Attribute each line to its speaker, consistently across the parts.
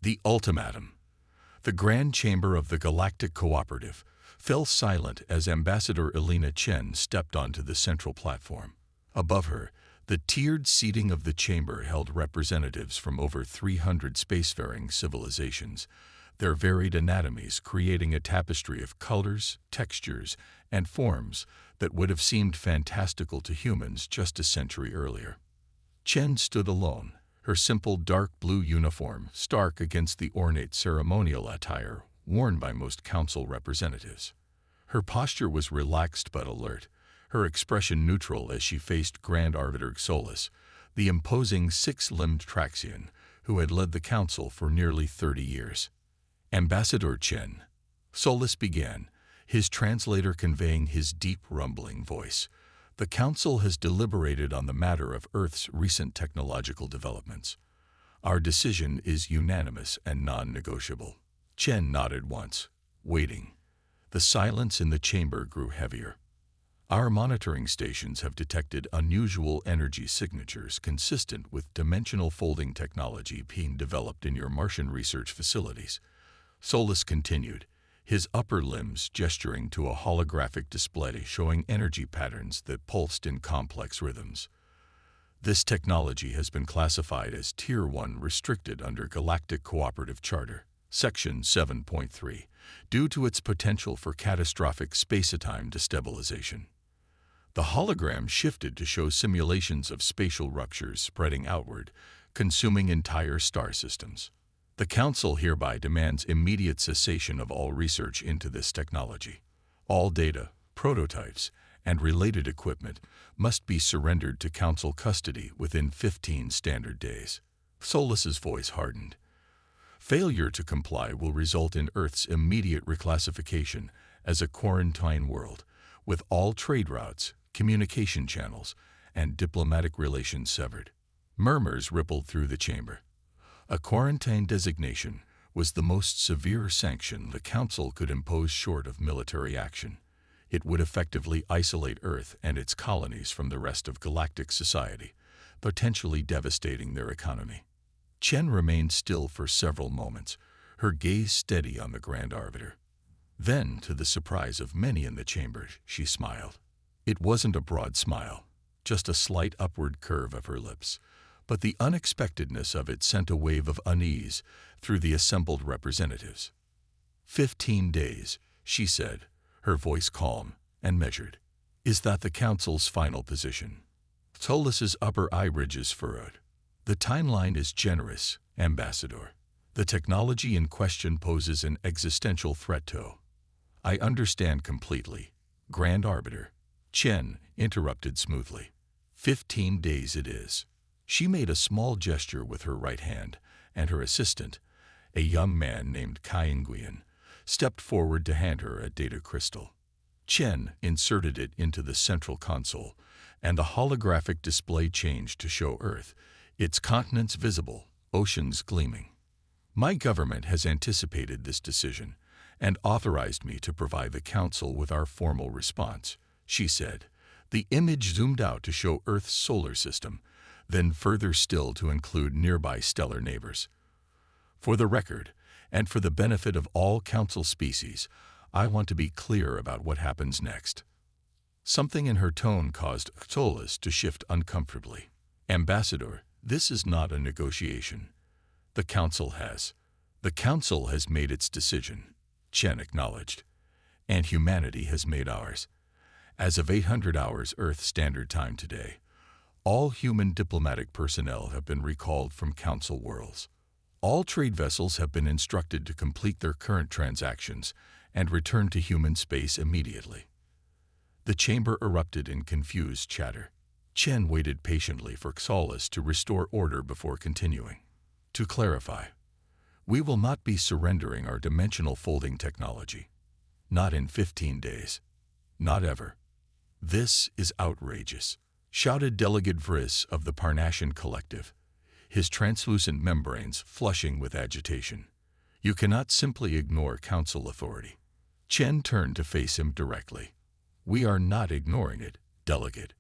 Speaker 1: The ultimatum. The Grand Chamber of the Galactic Cooperative fell silent as Ambassador Elena Chen stepped onto the central platform. Above her, the tiered seating of the chamber held representatives from over 300 spacefaring civilizations, their varied anatomies creating a tapestry of colors, textures, and forms that would have seemed fantastical to humans just a century earlier. Chen stood alone, her simple dark blue uniform stark against the ornate ceremonial attire worn by most council representatives. Her posture was relaxed but alert, her expression neutral as she faced Grand Arbiter Solus, the imposing six-limbed Traxian who had led the council for nearly 30 years. Ambassador Chen, Solus began, his translator conveying his deep rumbling voice. The Council has deliberated on the matter of Earth's recent technological developments. Our decision is unanimous and non-negotiable. Chen nodded once, waiting. The silence in the chamber grew heavier. Our monitoring stations have detected unusual energy signatures consistent with dimensional folding technology being developed in your Martian research facilities. Solus continued, his upper limbs gesturing to a holographic display showing energy patterns that pulsed in complex rhythms. This technology has been classified as Tier 1 restricted under Galactic Cooperative Charter, Section 7.3, due to its potential for catastrophic space-time destabilization. The hologram shifted to show simulations of spatial ruptures spreading outward, consuming entire star systems. The Council hereby demands immediate cessation of all research into this technology. All data, prototypes, and related equipment must be surrendered to Council custody within 15 standard days. Solus's voice hardened. Failure to comply will result in Earth's immediate reclassification as a quarantine world, with all trade routes, communication channels, and diplomatic relations severed. Murmurs rippled through the chamber. A quarantine designation was the most severe sanction the Council could impose short of military action. It would effectively isolate Earth and its colonies from the rest of galactic society, potentially devastating their economy. Chen remained still for several moments, her gaze steady on the Grand Arbiter. Then, to the surprise of many in the chamber, she smiled. It wasn't a broad smile, just a slight upward curve of her lips, but the unexpectedness of it sent a wave of unease through the assembled representatives. 15 days, she said, her voice calm and measured. Is that the Council's final position? Solus's upper eye ridges furrowed. The timeline is generous, Ambassador. The technology in question poses an existential threat to. I understand completely, Grand Arbiter. Chen interrupted smoothly. 15 days it is. She made a small gesture with her right hand, and her assistant, a young man named Kai Nguyen, stepped forward to hand her a data crystal. Chen inserted it into the central console, and the holographic display changed to show Earth, its continents visible, oceans gleaming. My government has anticipated this decision and authorized me to provide the Council with our formal response, she said. The image zoomed out to show Earth's solar system, then further still to include nearby stellar neighbors. For the record, and for the benefit of all Council species, I want to be clear about what happens next. Something in her tone caused Solus to shift uncomfortably. Ambassador, this is not a negotiation. The Council has made its decision, Chen acknowledged, and humanity has made ours. As of 800 hours Earth Standard Time today, all human diplomatic personnel have been recalled from Council worlds. All trade vessels have been instructed to complete their current transactions and return to human space immediately. The chamber erupted in confused chatter. Chen waited patiently for Solus to restore order before continuing. To clarify, we will not be surrendering our dimensional folding technology. Not in 15 days. Not ever. This is outrageous, shouted Delegate Vriss of the Parnassian Collective, his translucent membranes flushing with agitation. You cannot simply ignore Council authority. Chen turned to face him directly. We are not ignoring it, Delegate.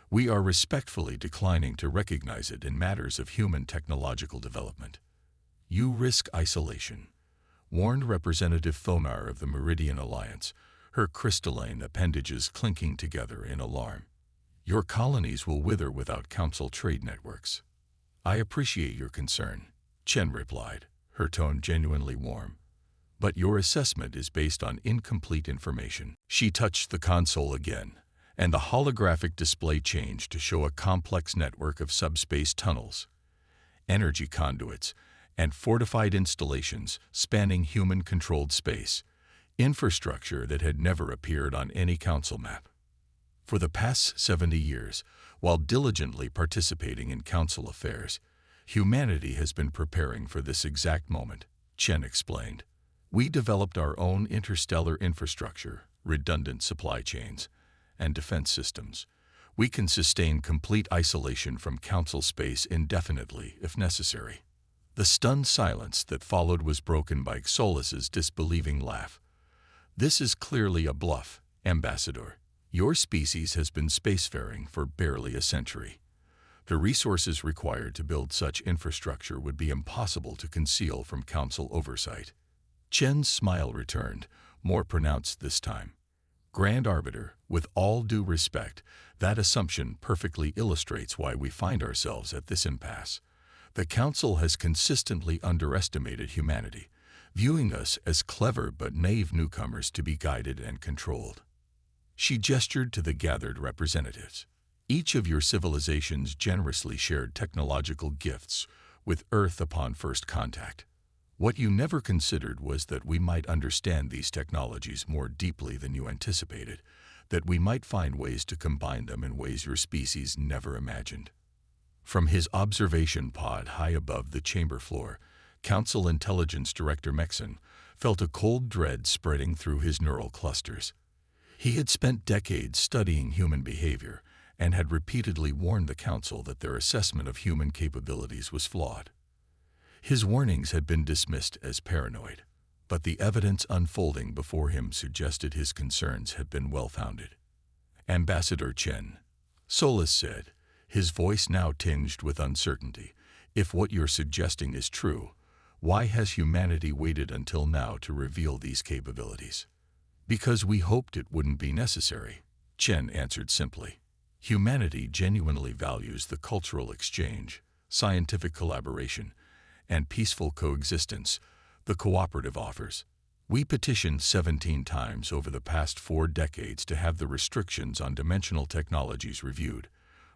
Speaker 1: We are respectfully declining to recognize it in matters of human technological development. You risk isolation, warned Representative Thomar of the Meridian Alliance, her crystalline appendages clinking together in alarm. Your colonies will wither without council trade networks. I appreciate your concern, Chen replied, her tone genuinely warm. But your assessment is based on incomplete information. She touched the console again, and the holographic display changed to show a complex network of subspace tunnels, energy conduits, and fortified installations spanning human-controlled space, infrastructure that had never appeared on any council map. For the past 70 years, while diligently participating in council affairs, humanity has been preparing for this exact moment, Chen explained. We developed our own interstellar infrastructure, redundant supply chains, and defense systems. We can sustain complete isolation from council space indefinitely if necessary. The stunned silence that followed was broken by Xolus's disbelieving laugh. This is clearly a bluff, Ambassador. Your species has been spacefaring for barely a century. The resources required to build such infrastructure would be impossible to conceal from council oversight. Chen's smile returned, more pronounced this time. Grand Arbiter, with all due respect, that assumption perfectly illustrates why we find ourselves at this impasse. The Council has consistently underestimated humanity, viewing us as clever but naive newcomers to be guided and controlled. She gestured to the gathered representatives. Each of your civilizations generously shared technological gifts with Earth upon first contact. What you never considered was that we might understand these technologies more deeply than you anticipated, that we might find ways to combine them in ways your species never imagined. From his observation pod high above the chamber floor, Council Intelligence Director Mexon felt a cold dread spreading through his neural clusters. He had spent decades studying human behavior and had repeatedly warned the Council that their assessment of human capabilities was flawed. His warnings had been dismissed as paranoid, but the evidence unfolding before him suggested his concerns had been well-founded. Ambassador Chen, Xolus said, his voice now tinged with uncertainty, if what you're suggesting is true, why has humanity waited until now to reveal these capabilities? Because we hoped it wouldn't be necessary, Chen answered simply. Humanity genuinely values the cultural exchange, scientific collaboration, and peaceful coexistence the cooperative offers. We petitioned 17 times over the past 4 decades to have the restrictions on dimensional technologies reviewed,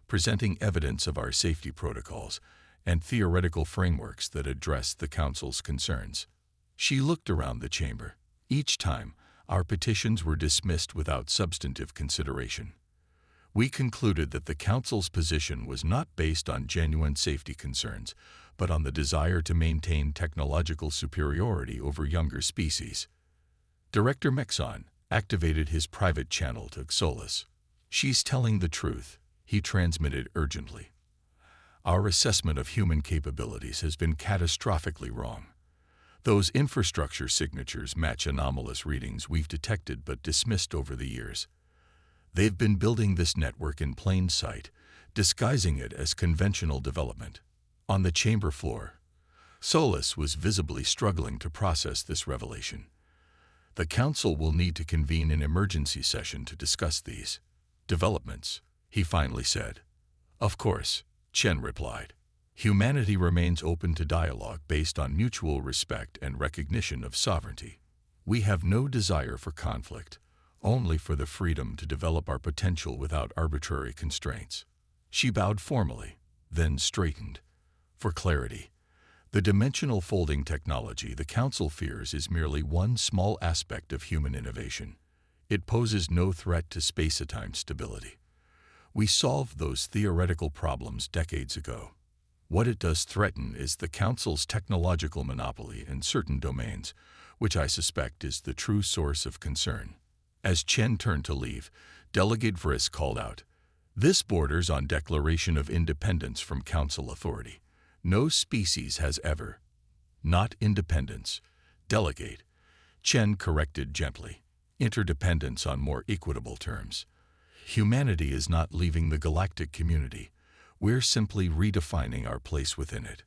Speaker 1: presenting evidence of our safety protocols and theoretical frameworks that address the Council's concerns. She looked around the chamber. Each time, our petitions were dismissed without substantive consideration. We concluded that the Council's position was not based on genuine safety concerns, but on the desire to maintain technological superiority over younger species. Director Mexon activated his private channel to Xolus. She's telling the truth, he transmitted urgently. Our assessment of human capabilities has been catastrophically wrong. Those infrastructure signatures match anomalous readings we've detected but dismissed over the years. They've been building this network in plain sight, disguising it as conventional development. On the chamber floor, Xolus was visibly struggling to process this revelation. The Council will need to convene an emergency session to discuss these developments, he finally said. Of course, Chen replied. Humanity remains open to dialogue based on mutual respect and recognition of sovereignty. We have no desire for conflict, only for the freedom to develop our potential without arbitrary constraints. She bowed formally, then straightened. For clarity, the dimensional folding technology the Council fears is merely one small aspect of human innovation. It poses no threat to space-time stability. We solved those theoretical problems decades ago. What it does threaten is the Council's technological monopoly in certain domains, which I suspect is the true source of concern. As Chen turned to leave, Delegate Vriss called out, "This borders on declaration of independence from Council authority. No species has ever." "Not independence, Delegate," Chen corrected gently. "Interdependence on more equitable terms. Humanity is not leaving the galactic community. We're simply redefining our place within it.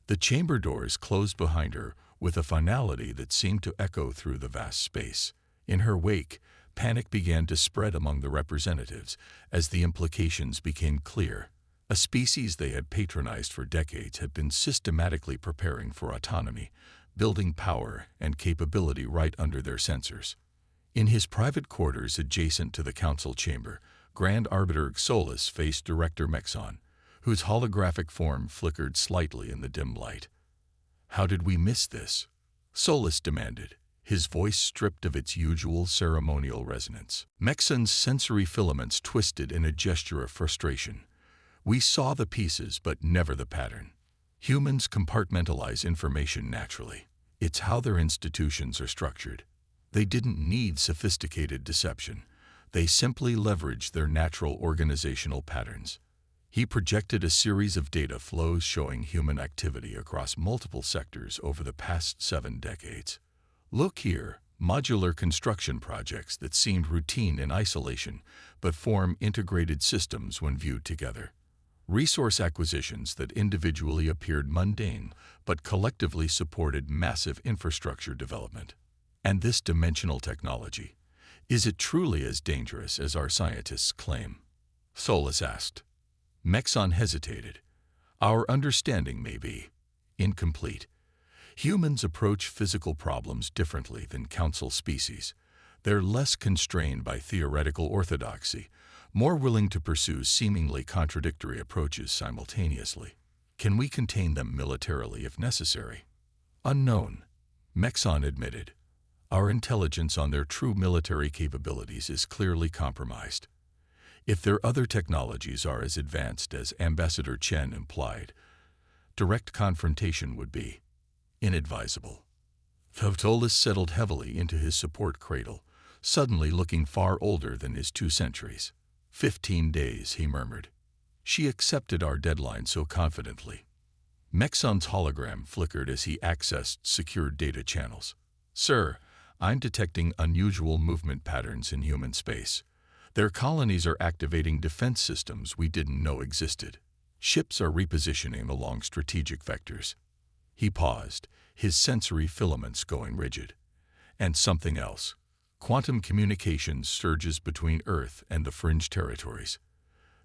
Speaker 1: The chamber doors closed behind her with a finality that seemed to echo through the vast space. In her wake, panic began to spread among the representatives as the implications became clear. A species they had patronized for decades had been systematically preparing for autonomy, building power and capability right under their sensors. In his private quarters adjacent to the council chamber, Grand Arbiter Solus faced Director Mexon, whose holographic form flickered slightly in the dim light. "How did we miss this?" Solus demanded, his voice stripped of its usual ceremonial resonance. Mexon's sensory filaments twisted in a gesture of frustration. "We saw the pieces, but never the pattern. Humans compartmentalize information naturally. It's how their institutions are structured. They didn't need sophisticated deception. They simply leveraged their natural organizational patterns." He projected a series of data flows showing human activity across multiple sectors over the past 7 decades. "Look here, modular construction projects that seemed routine in isolation but form integrated systems when viewed together. Resource acquisitions that individually appeared mundane but collectively supported massive infrastructure development. And this dimensional technology, is it truly as dangerous as our scientists claim?" Solus asked. Mexon hesitated. "Our understanding may be incomplete. Humans approach physical problems differently than council species. They're less constrained by theoretical orthodoxy, more willing to pursue seemingly contradictory approaches simultaneously. Can we contain them militarily if necessary?" "Unknown," Mexon admitted. "Our intelligence on their true military capabilities is clearly compromised. If their other technologies are as advanced as Ambassador Chen implied, direct confrontation would be inadvisable." Solus settled heavily into his support cradle, suddenly looking far older than his 2 centuries. 15 days, he murmured. "She accepted our deadline so confidently." Mexon's hologram flickered as he accessed secure data channels. "Sir, I'm detecting unusual movement patterns in human space. Their colonies are activating defense systems we didn't know existed. Ships are repositioning along strategic vectors." He paused, his sensory filaments going rigid. "And something else. Quantum communications surges between Earth and the fringe territories.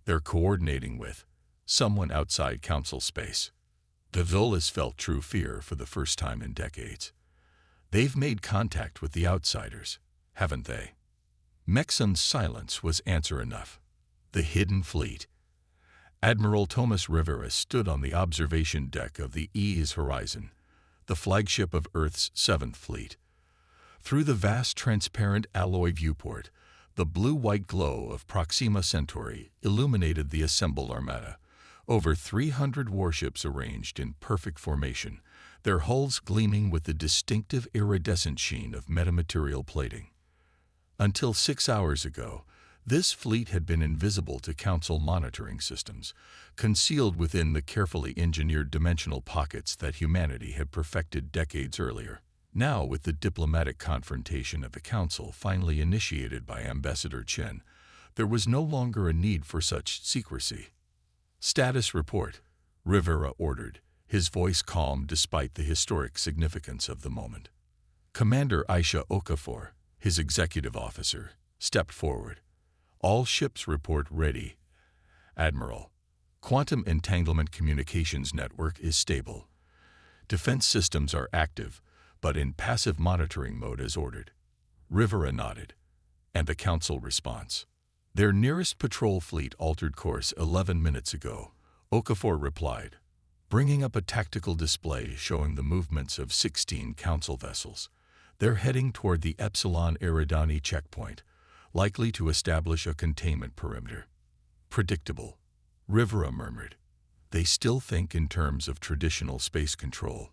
Speaker 1: They're coordinating with someone outside council space." The Solus felt true fear for the first time in decades. "They've made contact with the outsiders, haven't they?" Mexon's silence was answer enough. The hidden fleet. Admiral Thomas Rivera stood on the observation deck of the EA's Horizon, the flagship of Earth's 7th Fleet. Through the vast transparent alloy viewport, the blue-white glow of Proxima Centauri illuminated the assembled armada. Over 300 warships arranged in perfect formation, their hulls gleaming with the distinctive iridescent sheen of metamaterial plating. Until 6 hours ago, this fleet had been invisible to Council monitoring systems, concealed within the carefully engineered dimensional pockets that humanity had perfected decades earlier. Now, with the diplomatic confrontation of the Council finally initiated by Ambassador Chen, there was no longer a need for such secrecy. "Status report," Rivera ordered, his voice calm despite the historic significance of the moment. Commander Aisha Okafor, his executive officer, stepped forward. "All ships report ready, Admiral. Quantum entanglement communications network is stable. Defense systems are active, but in passive monitoring mode as ordered." Rivera nodded. "And the Council response?" "Their nearest patrol fleet altered course 11 minutes ago," Okafor replied, bringing up a tactical display showing the movements of 16 Council vessels. "They're heading toward the Epsilon Eridani checkpoint, likely to establish a containment perimeter." "Predictable," Rivera murmured. "They still think in terms of traditional space control."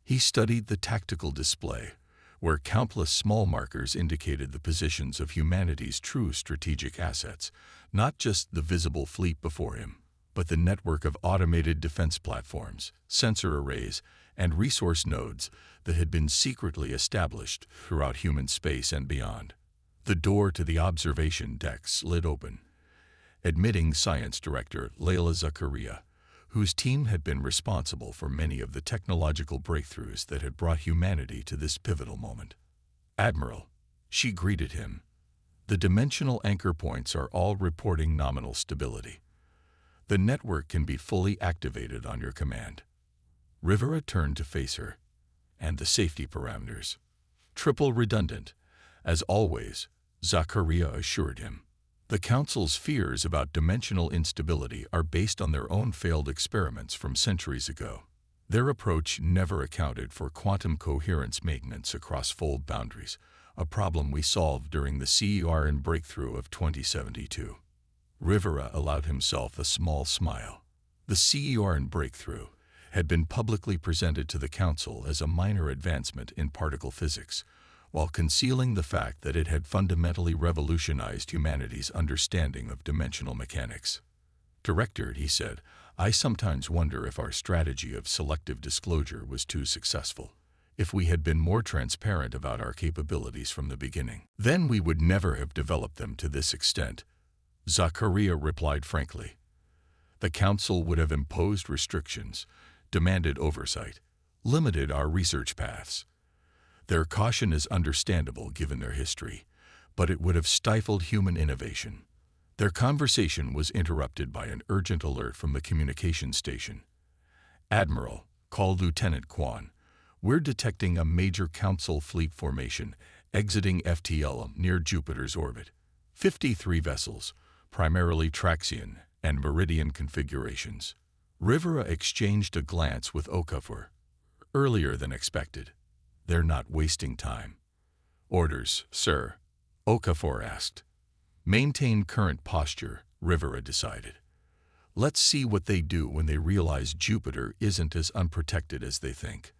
Speaker 1: He studied the tactical display, where countless small markers indicated the positions of humanity's true strategic assets, not just the visible fleet before him, but the network of automated defense platforms, sensor arrays, and resource nodes that had been secretly established throughout human space and beyond. The door to the observation deck slid open, admitting Science Director Layla Zakaria, whose team had been responsible for many of the technological breakthroughs that had brought humanity to this pivotal moment. "Admiral," she greeted him, "the dimensional anchor points are all reporting nominal stability. The network can be fully activated on your command." Rivera turned to face her. "And the safety parameters?" "Triple redundant, as always," Zakaria assured him. "The Council's fears about dimensional instability are based on their own failed experiments from centuries ago. Their approach never accounted for quantum coherence maintenance across fold boundaries, a problem we solved during the CERN breakthrough of 2072. Rivera allowed himself a small smile. The CERN breakthrough had been publicly presented to the Council as a minor advancement in particle physics, while concealing the fact that it had fundamentally revolutionized humanity's understanding of dimensional mechanics. "Director," he said, "I sometimes wonder if our strategy of selective disclosure was too successful. If we had been more transparent about our capabilities from the beginning, then we would never have developed them to this extent," Zakaria replied frankly. "The Council would have imposed restrictions, demanded oversight, limited our research paths. Their caution is understandable given their history, but it would have stifled human innovation." Their conversation was interrupted by an urgent alert from the communications station. "Admiral," called Lieutenant Kwan, "we're detecting a major Council fleet formation exiting FTL near Jupiter's orbit. 53 vessels, primarily Traxian and Meridian configurations." Rivera exchanged a glance with Okafor. "Earlier than expected. They're not wasting time." "Orders, sir?" Okafor asked. "Maintain current posture," Rivera decided. "Let's see what they do when they realize Jupiter isn't as unprotected as they think."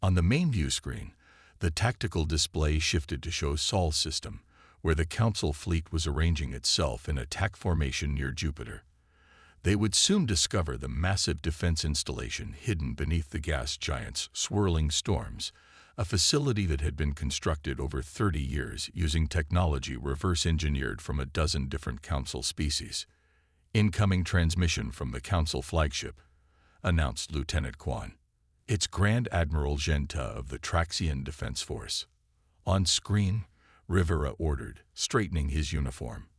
Speaker 1: On the main view screen, the tactical display shifted to show Sol's system, where the Council fleet was arranging itself in attack formation near Jupiter. They would soon discover the massive defense installation hidden beneath the gas giant's swirling storms, a facility that had been constructed over 30 years using technology reverse-engineered from a dozen different Council species. "Incoming transmission from the Council flagship," announced Lieutenant Kwan. "It's Grand Admiral Genta of the Traxian Defense Force." "On screen," Rivera ordered, straightening his uniform.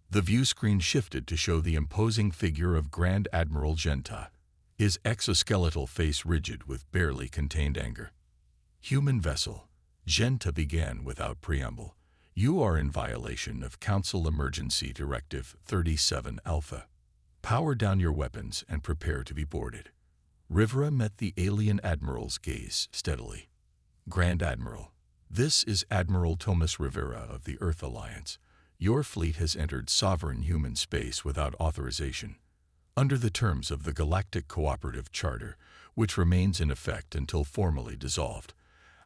Speaker 1: The view screen shifted to show the imposing figure of Grand Admiral Genta, his exoskeletal face rigid with barely contained anger. "Human vessel," Genta began without preamble, "you are in violation of Council Emergency Directive 37 Alpha. Power down your weapons and prepare to be boarded." Rivera met the alien admiral's gaze steadily. "Grand Admiral, this is Admiral Thomas Rivera of the Earth Alliance. Your fleet has entered sovereign human space without authorization. Under the terms of the Galactic Cooperative Charter, which remains in effect until formally dissolved,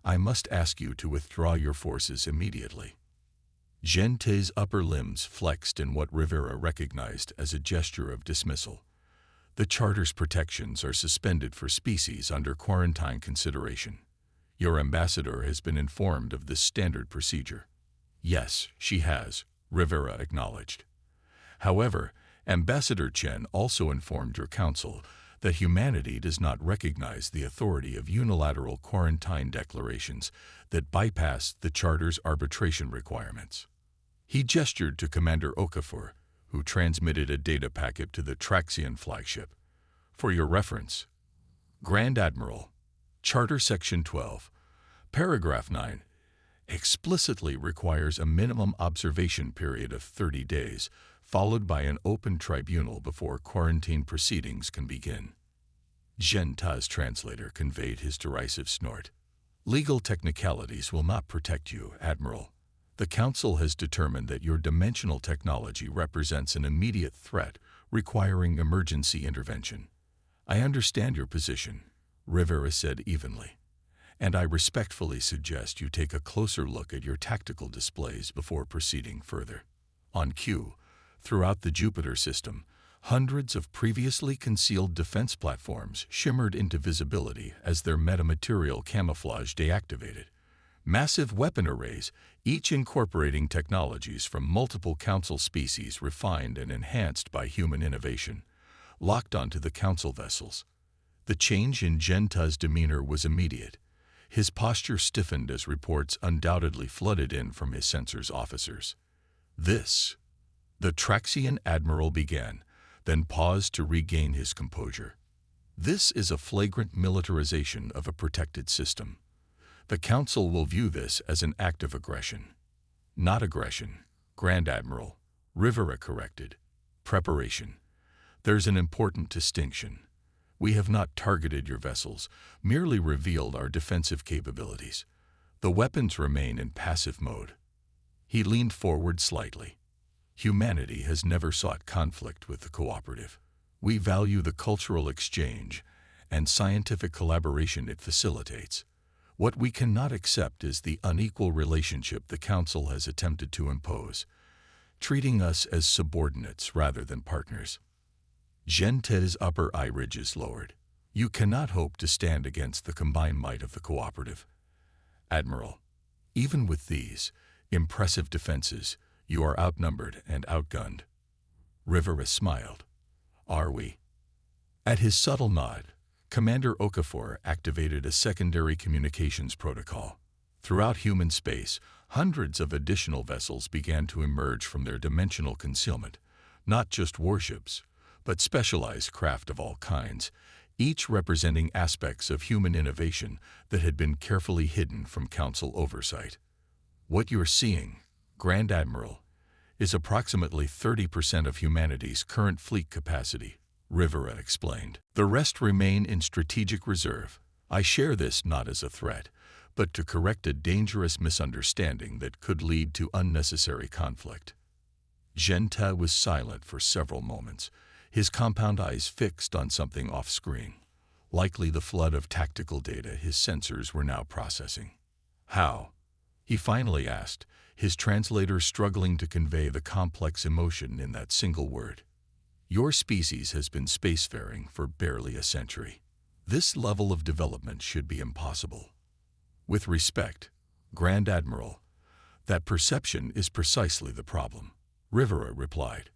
Speaker 1: I must ask you to withdraw your forces immediately." Genta's upper limbs flexed in what Rivera recognized as a gesture of dismissal. "The Charter's protections are suspended for species under quarantine consideration. Your ambassador has been informed of this standard procedure." "Yes, she has," Rivera acknowledged. "However, Ambassador Chen also informed your Council that humanity does not recognize the authority of unilateral quarantine declarations that bypass the Charter's arbitration requirements." He gestured to Commander Okafor, who transmitted a data packet to the Traxian flagship. "For your reference, Grand Admiral, Charter Section 12, Paragraph 9, explicitly requires a minimum observation period of 30 days, followed by an open tribunal before quarantine proceedings can begin." Genta's translator conveyed his derisive snort. "Legal technicalities will not protect you, Admiral. The Council has determined that your dimensional technology represents an immediate threat requiring emergency intervention." "I understand your position," Rivera said evenly, "and I respectfully suggest you take a closer look at your tactical displays before proceeding further." On cue, throughout the Jupiter system, hundreds of previously concealed defense platforms shimmered into visibility as their metamaterial camouflage deactivated. Massive weapon arrays, each incorporating technologies from multiple Council species refined and enhanced by human innovation, locked onto the Council vessels. The change in Genta's demeanor was immediate. His posture stiffened as reports undoubtedly flooded in from his censor's officers. "This," the Traxian admiral began, then paused to regain his composure. "This is a flagrant militarization of a protected system. The Council will view this as an act of aggression." "Not aggression, Grand Admiral," Rivera corrected. "Preparation. There's an important distinction. We have not targeted your vessels, merely revealed our defensive capabilities. The weapons remain in passive mode." He leaned forward slightly. "Humanity has never sought conflict with the cooperative. We value the cultural exchange and scientific collaboration it facilitates. What we cannot accept is the unequal relationship the Council has attempted to impose, treating us as subordinates rather than partners." Genta's upper eye ridges lowered. "You cannot hope to stand against the combined might of the cooperative, Admiral. Even with these impressive defenses, you are outnumbered and outgunned." Rivera smiled. "Are we?" At his subtle nod, Commander Okafor activated a secondary communications protocol. Throughout human space, hundreds of additional vessels began to emerge from their dimensional concealment, not just warships, but specialized craft of all kinds, each representing aspects of human innovation that had been carefully hidden from Council oversight. "What you're seeing, Grand Admiral, is approximately 30% of humanity's current fleet capacity," Rivera explained. "The rest remain in strategic reserve. I share this not as a threat, but to correct a dangerous misunderstanding that could lead to unnecessary conflict." Genta was silent for several moments, his compound eyes fixed on something off-screen, likely the flood of tactical data his sensors were now processing. "How?" he finally asked, his translator struggling to convey the complex emotion in that single word. "Your species has been spacefaring for barely a century. This level of development should be impossible." "With respect, Grand Admiral, that perception is precisely the problem," Rivera replied.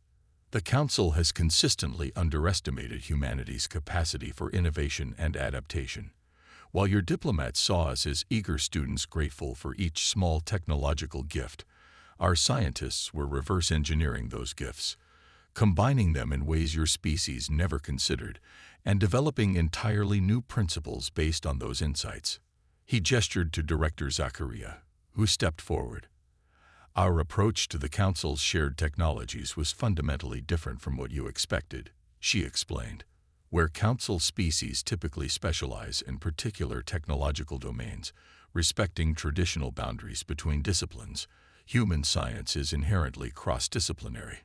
Speaker 1: "The Council has consistently underestimated humanity's capacity for innovation and adaptation. While your diplomats saw us as eager students grateful for each small technological gift, our scientists were reverse engineering those gifts, combining them in ways your species never considered, and developing entirely new principles based on those insights." He gestured to Director Zakaria, who stepped forward. "Our approach to the Council's shared technologies was fundamentally different from what you expected," she explained. "Where Council species typically specialize in particular technological domains, respecting traditional boundaries between disciplines, human science is inherently cross-disciplinary.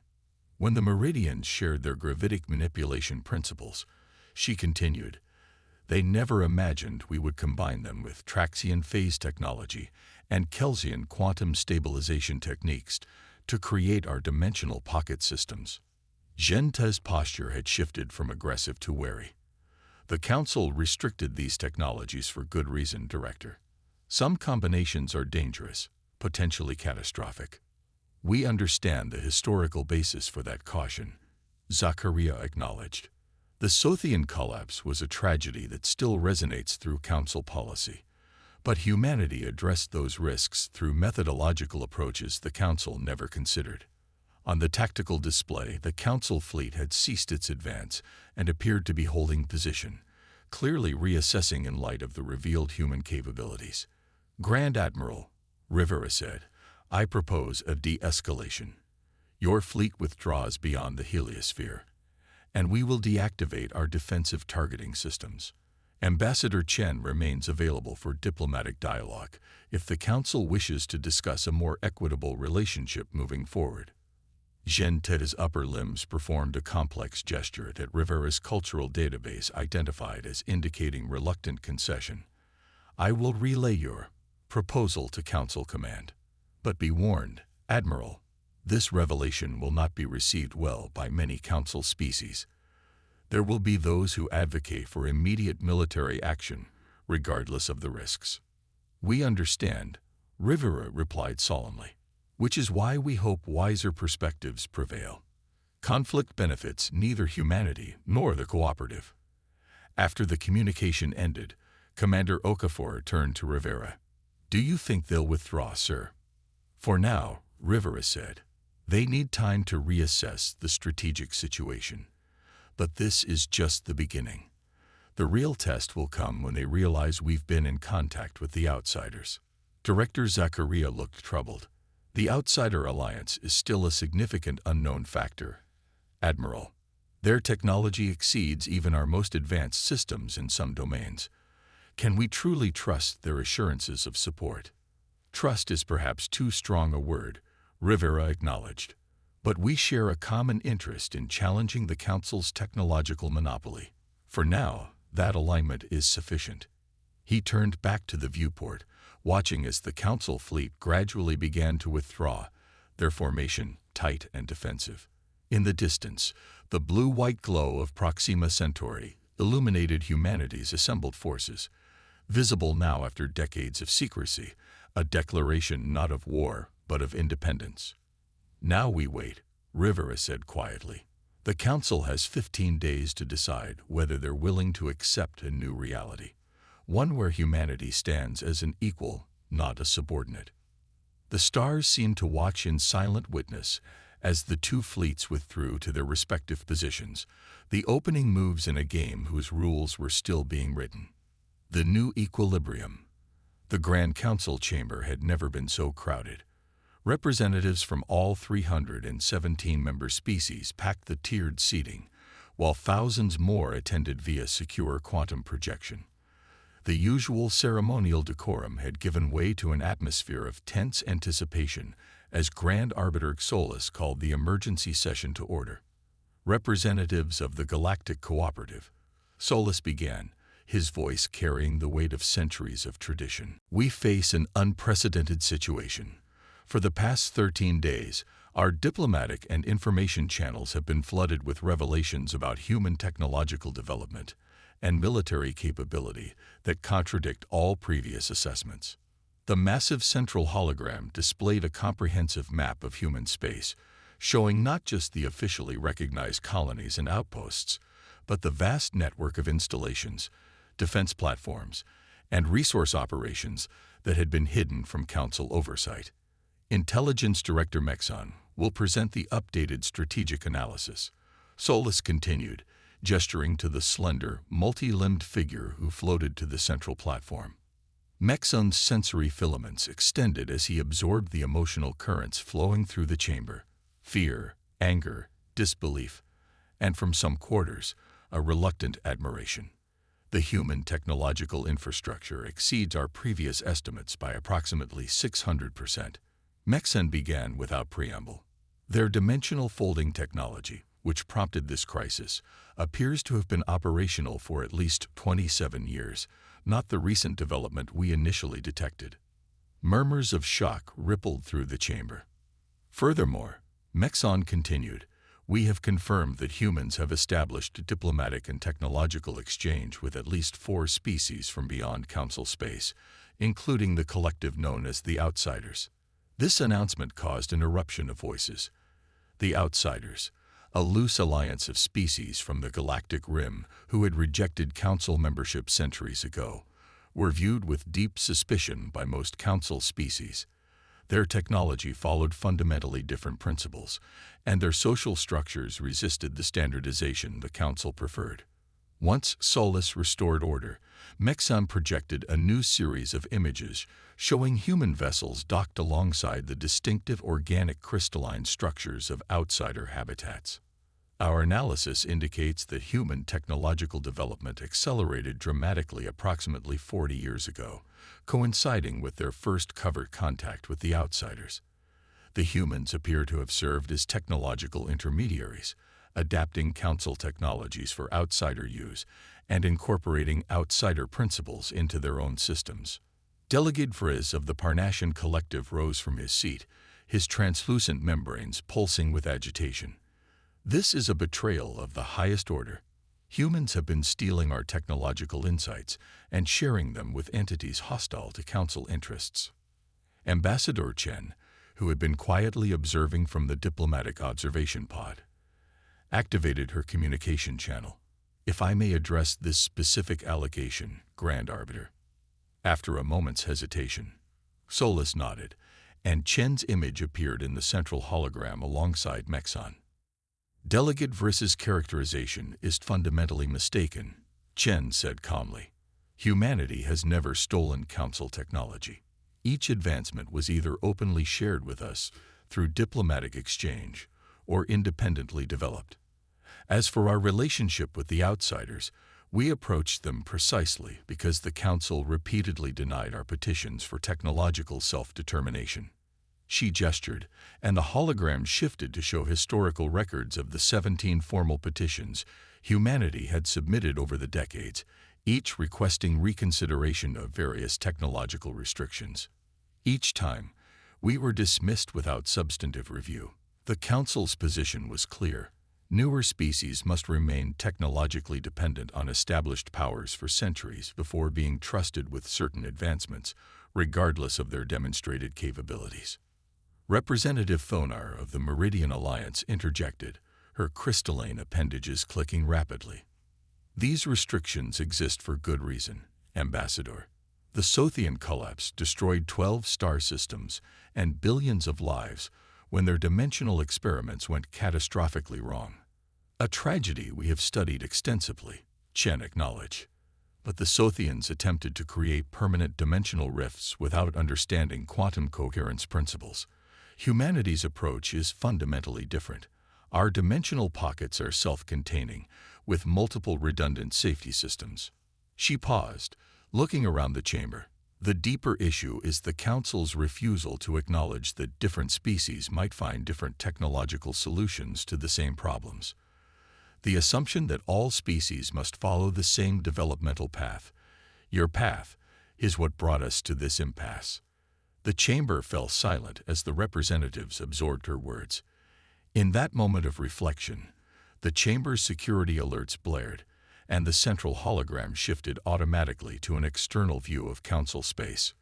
Speaker 1: When the Meridians shared their gravitic manipulation principles," she continued, "they never imagined we would combine them with Traxian phase technology and Kelsian quantum stabilization techniques to create our dimensional pocket systems." Genta's posture had shifted from aggressive to wary. "The Council restricted these technologies for good reason, Director. Some combinations are dangerous, potentially catastrophic. We understand the historical basis for that caution," Zakaria acknowledged. "The Sothian collapse was a tragedy that still resonates through Council policy. But humanity addressed those risks through methodological approaches the Council never considered. On the tactical display, the Council fleet had ceased its advance and appeared to be holding position, clearly reassessing in light of the revealed human capabilities. "Grand Admiral," Rivera said, "I propose a de-escalation. Your fleet withdraws beyond the heliosphere, and we will deactivate our defensive targeting systems. Ambassador Chen remains available for diplomatic dialogue if the Council wishes to discuss a more equitable relationship moving forward." Genta's upper limbs performed a complex gesture that Rivera's cultural database identified as indicating reluctant concession. "I will relay your proposal to Council Command. But be warned, Admiral, this revelation will not be received well by many Council species. There will be those who advocate for immediate military action, regardless of the risks." "We understand," Rivera replied solemnly, "which is why we hope wiser perspectives prevail. Conflict benefits neither humanity nor the cooperative. After the communication ended, Commander Okafor turned to Rivera. "Do you think they'll withdraw, sir?" "For now," Rivera said. "They need time to reassess the strategic situation. But this is just the beginning. The real test will come when they realize we've been in contact with the outsiders." Director Zakaria looked troubled. "The Outsider Alliance is still a significant unknown factor, Admiral. Their technology exceeds even our most advanced systems in some domains. Can we truly trust their assurances of support?" "Trust is perhaps too strong a word," Rivera acknowledged. "But we share a common interest in challenging the Council's technological monopoly. For now, that alignment is sufficient." He turned back to the viewport, watching as the Council fleet gradually began to withdraw, their formation tight and defensive. In the distance, the blue-white glow of Proxima Centauri illuminated humanity's assembled forces, visible now after decades of secrecy, a declaration not of war, but of independence. "Now we wait," Rivera said quietly. "The Council has 15 days to decide whether they're willing to accept a new reality, one where humanity stands as an equal, not a subordinate." The stars seemed to watch in silent witness as the two fleets withdrew to their respective positions, the opening moves in a game whose rules were still being written. The new equilibrium. The Grand Council chamber had never been so crowded. Representatives from all 317 member species packed the tiered seating, while thousands more attended via secure quantum projection. The usual ceremonial decorum had given way to an atmosphere of tense anticipation as Grand Arbiter Solus called the emergency session to order. "Representatives of the Galactic Cooperative," Solus began, his voice carrying the weight of centuries of tradition. "We face an unprecedented situation. For the past 13 days, our diplomatic and information channels have been flooded with revelations about human technological development and military capability that contradict all previous assessments. The massive central hologram displayed a comprehensive map of human space, showing not just the officially recognized colonies and outposts, but the vast network of installations, defense platforms, and resource operations that had been hidden from Council oversight. Intelligence Director Mexon will present the updated strategic analysis," Solus continued, gesturing to the slender, multi-limbed figure who floated to the central platform. Mexon's sensory filaments extended as he absorbed the emotional currents flowing through the chamber: fear, anger, disbelief, and from some quarters, a reluctant admiration. "The human technological infrastructure exceeds our previous estimates by approximately 600%. Mexon began without preamble. "Their dimensional folding technology, which prompted this crisis, appears to have been operational for at least 27 years, not the recent development we initially detected." Murmurs of shock rippled through the chamber. "Furthermore," Mexon continued, "we have confirmed that humans have established diplomatic and technological exchange with at least 4 species from beyond Council space, including the collective known as the Outsiders." This announcement caused an eruption of voices. The Outsiders, a loose alliance of species from the galactic rim who had rejected Council membership centuries ago, were viewed with deep suspicion by most Council species. Their technology followed fundamentally different principles, and their social structures resisted the standardization the Council preferred. Once Solus restored order, Mexon projected a new series of images showing human vessels docked alongside the distinctive organic crystalline structures of outsider habitats. "Our analysis indicates that human technological development accelerated dramatically approximately 40 years ago, coinciding with their first covert contact with the outsiders. The humans appear to have served as technological intermediaries, adapting Council technologies for outsider use and incorporating outsider principles into their own systems." Delegate Friz of the Parnassian Collective rose from his seat, his translucent membranes pulsing with agitation. "This is a betrayal of the highest order. Humans have been stealing our technological insights and sharing them with entities hostile to Council interests." Ambassador Chen, who had been quietly observing from the diplomatic observation pod, activated her communication channel. "If I may address this specific allegation, Grand Arbiter." After a moment's hesitation, Solus nodded, and Chen's image appeared in the central hologram alongside Mexon. "Delegate versus characterization is fundamentally mistaken," Chen said calmly. "Humanity has never stolen Council technology. Each advancement was either openly shared with us through diplomatic exchange or independently developed. As for our relationship with the outsiders, we approached them precisely because the Council repeatedly denied our petitions for technological self-determination." She gestured, and the hologram shifted to show historical records of the 17 formal petitions humanity had submitted over the decades, each requesting reconsideration of various technological restrictions. Each time, we were dismissed without substantive review. The Council's position was clear. Newer species must remain technologically dependent on established powers for centuries before being trusted with certain advancements, regardless of their demonstrated capabilities. Representative Thonar of the Meridian Alliance interjected, her crystalline appendages clicking rapidly. "These restrictions exist for good reason, Ambassador. The Sothian collapse destroyed 12 star systems and billions of lives when their dimensional experiments went catastrophically wrong. A tragedy we have studied extensively," Chen acknowledged. "But the Sothians attempted to create permanent dimensional rifts without understanding quantum coherence principles. Humanity's approach is fundamentally different. Our dimensional pockets are self-containing, with multiple redundant safety systems." She paused, looking around the chamber. "The deeper issue is the Council's refusal to acknowledge that different species might find different technological solutions to the same problems. The assumption that all species must follow the same developmental path, your path, is what brought us to this impasse." The chamber fell silent as the representatives absorbed her words. In that moment of reflection, the chamber's security alerts blared, and the central hologram shifted automatically to an external view of Council space.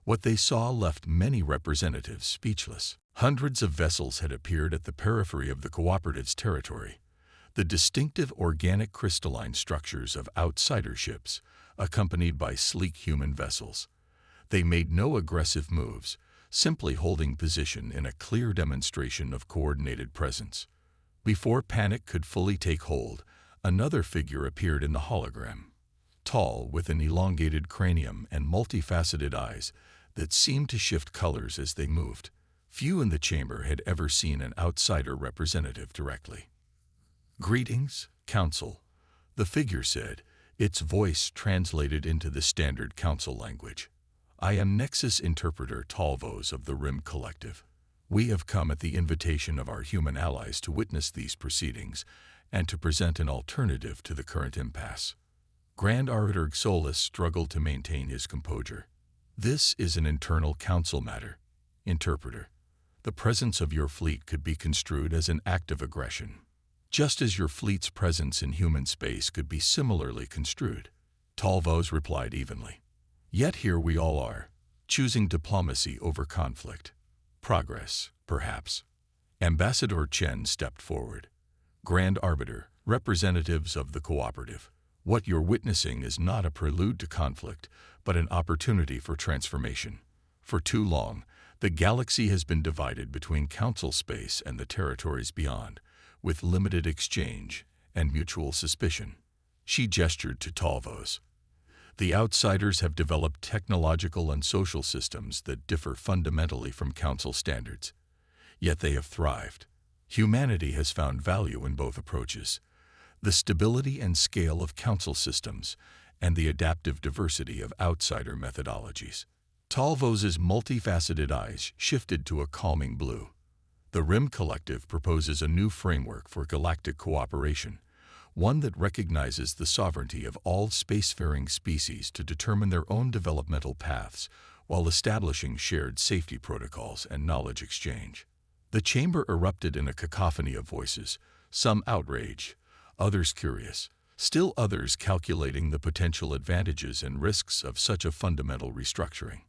Speaker 1: What they saw left many representatives speechless. Hundreds of vessels had appeared at the periphery of the cooperative's territory, the distinctive organic crystalline structures of outsider ships, accompanied by sleek human vessels. They made no aggressive moves, simply holding position in a clear demonstration of coordinated presence. Before panic could fully take hold, another figure appeared in the hologram. Tall, with an elongated cranium and multifaceted eyes that seemed to shift colors as they moved. Few in the chamber had ever seen an outsider representative directly. "Greetings, Council," the figure said, its voice translated into the standard Council language. "I am Nexus Interpreter Talvos of the Rim Collective. We have come at the invitation of our human allies to witness these proceedings and to present an alternative to the current impasse." Grand Arbiter Solus struggled to maintain his composure. "This is an internal Council matter, Interpreter. The presence of your fleet could be construed as an act of aggression, just as your fleet's presence in human space could be similarly construed." Talvos replied evenly. "Yet here we all are, choosing diplomacy over conflict. Progress, perhaps." Ambassador Chen stepped forward. "Grand Arbiter, representatives of the cooperative, what you're witnessing is not a prelude to conflict, but an opportunity for transformation. For too long, the galaxy has been divided between Council space and the territories beyond, with limited exchange and mutual suspicion." She gestured to Talvos. "The outsiders have developed technological and social systems that differ fundamentally from Council standards. Yet they have thrived. Humanity has found value in both approaches: the stability and scale of Council systems and the adaptive diversity of outsider methodologies." Talvos's multifaceted eyes shifted to a calming blue. "The Rim Collective proposes a new framework for galactic cooperation, one that recognizes the sovereignty of all spacefaring species to determine their own developmental paths while establishing shared safety protocols and knowledge exchange." The chamber erupted in a cacophony of voices, some outraged, others curious, still others calculating the potential advantages and risks of such a fundamental restructuring.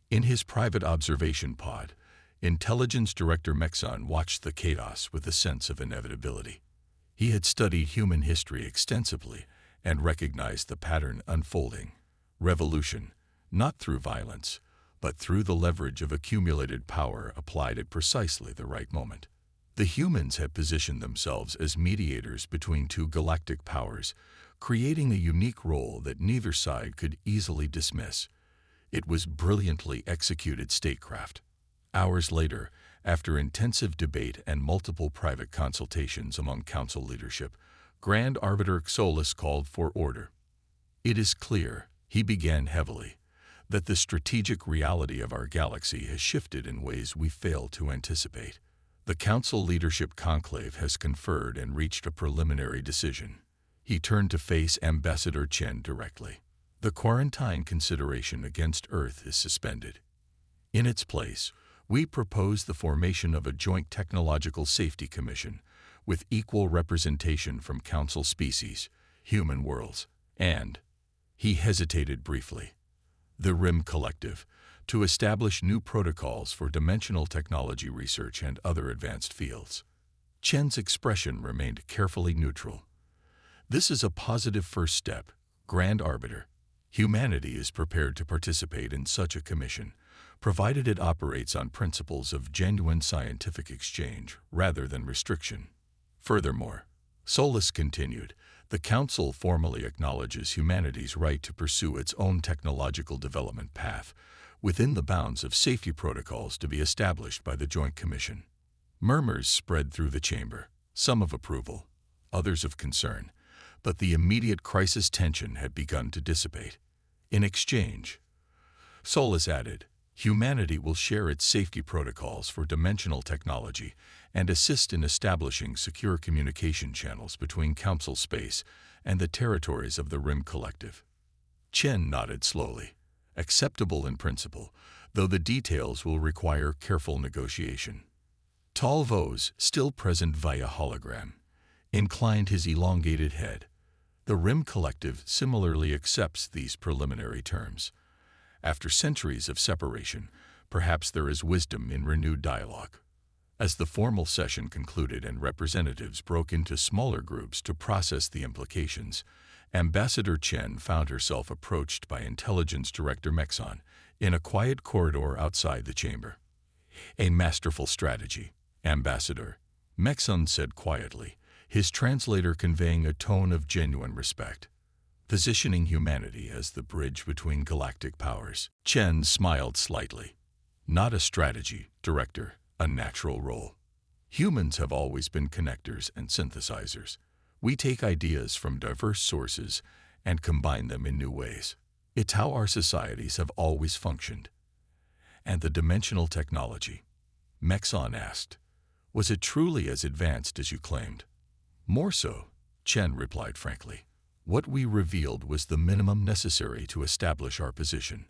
Speaker 1: In his private observation pod, Intelligence Director Mexon watched the chaos with a sense of inevitability. He had studied human history extensively and recognized the pattern unfolding. Revolution, not through violence, but through the leverage of accumulated power applied at precisely the right moment. The humans had positioned themselves as mediators between two galactic powers, creating a unique role that neither side could easily dismiss. It was brilliantly executed statecraft. Hours later, after intensive debate and multiple private consultations among council leadership, Grand Arbiter Solus called for order. It is clear, he began heavily, that the strategic reality of our galaxy has shifted in ways we fail to anticipate. The council leadership conclave has conferred and reached a preliminary decision. He turned to face Ambassador Chen directly. The quarantine consideration against Earth is suspended. In its place, we propose the formation of a joint technological safety commission with equal representation from council species, human worlds, and, he hesitated briefly, the RIM Collective, to establish new protocols for dimensional technology research and other advanced fields. Chen's expression remained carefully neutral. This is a positive first step, Grand Arbiter. Humanity is prepared to participate in such a commission, provided it operates on principles of genuine scientific exchange rather than restriction. Furthermore, Solus continued, the Council formally acknowledges humanity's right to pursue its own technological development path within the bounds of safety protocols to be established by the Joint Commission. Murmurs spread through the chamber, some of approval, others of concern, but the immediate crisis tension had begun to dissipate. In exchange, Solus added, humanity will share its safety protocols for dimensional technology and assist in establishing secure communication channels between Council space and the territories of the RIM Collective. Chen nodded slowly. Acceptable in principle, though the details will require careful negotiation. Tall Vos, still present via hologram, inclined his elongated head. The RIM Collective similarly accepts these preliminary terms. After centuries of separation, perhaps there is wisdom in renewed dialogue. As the formal session concluded and representatives broke into smaller groups to process the implications, Ambassador Chen found herself approached by Intelligence Director Mexon in a quiet corridor outside the chamber. A masterful strategy, Ambassador, Mexon said quietly, his translator conveying a tone of genuine respect. Positioning humanity as the bridge between galactic powers. Chen smiled slightly. Not a strategy, Director, a natural role. Humans have always been connectors and synthesizers. We take ideas from diverse sources and combine them in new ways. It's how our societies have always functioned. And the dimensional technology? Mexon asked. Was it truly as advanced as you claimed? More so, Chen replied frankly. What we revealed was the minimum necessary to establish our position.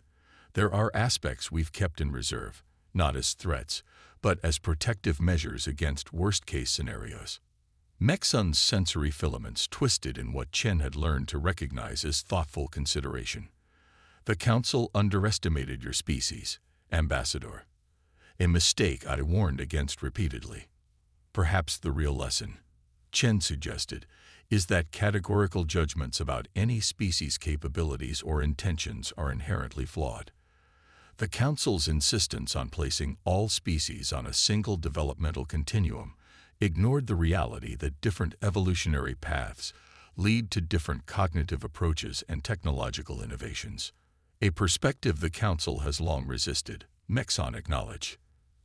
Speaker 1: There are aspects we've kept in reserve, not as threats, but as protective measures against worst-case scenarios. Mexon's sensory filaments twisted in what Chen had learned to recognize as thoughtful consideration. The Council underestimated your species, Ambassador. A mistake I warned against repeatedly. Perhaps the real lesson, Chen suggested, is that categorical judgments about any species' capabilities or intentions are inherently flawed. The Council's insistence on placing all species on a single developmental continuum ignored the reality that different evolutionary paths lead to different cognitive approaches and technological innovations. A perspective the Council has long resisted, Mexon acknowledged.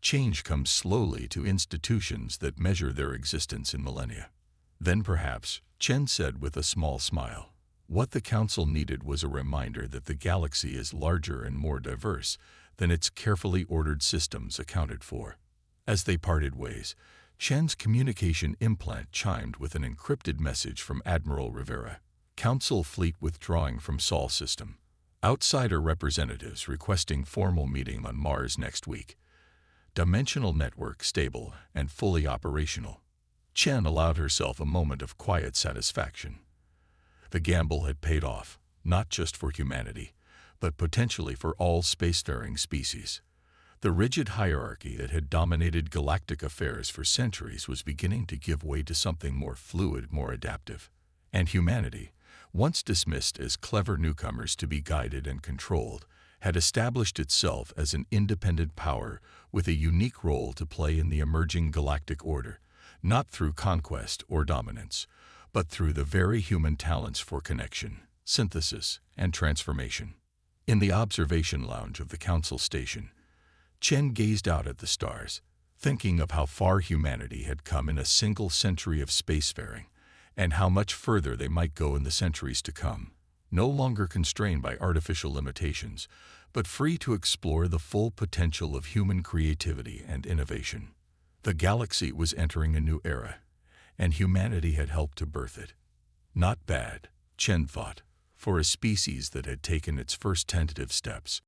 Speaker 1: Change comes slowly to institutions that measure their existence in millennia. Then perhaps, Chen said with a small smile, what the Council needed was a reminder that the galaxy is larger and more diverse than its carefully ordered systems accounted for. As they parted ways, Chen's communication implant chimed with an encrypted message from Admiral Rivera. Council fleet withdrawing from Sol system. Outsider representatives requesting formal meeting on Mars next week. Dimensional network stable and fully operational. Chen allowed herself a moment of quiet satisfaction. The gamble had paid off, not just for humanity, but potentially for all spacefaring species. The rigid hierarchy that had dominated galactic affairs for centuries was beginning to give way to something more fluid, more adaptive. And humanity, once dismissed as clever newcomers to be guided and controlled, had established itself as an independent power with a unique role to play in the emerging galactic order, not through conquest or dominance, but through the very human talents for connection, synthesis, and transformation. In the observation lounge of the Council Station, Chen gazed out at the stars, thinking of how far humanity had come in a single century of spacefaring, and how much further they might go in the centuries to come, no longer constrained by artificial limitations, but free to explore the full potential of human creativity and innovation. The galaxy was entering a new era, and humanity had helped to birth it. Not bad, Chen thought, for a species that had taken its first tentative steps.